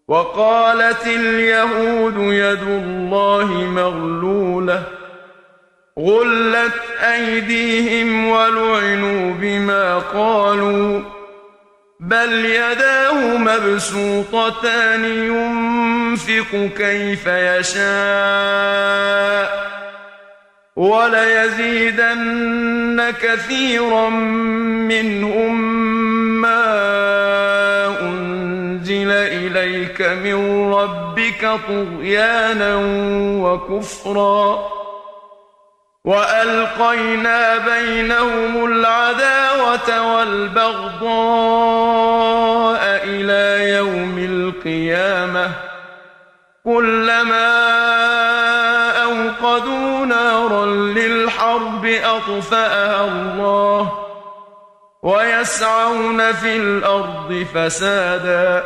وقالت اليهود يد الله مغلولة غلت أيديهم ولعنوا بما قالوا بل يداه مبسوطتان ينفق كيف يشاء وليزيدن كثيرا منهم ما أنزل إليك من ربك طغيانا وكفرا وألقينا بينهم العداوة والبغضاء إلى يوم القيامة كلما أوقدوا نارا للحرب أطفأها الله ويسعون في الأرض فسادا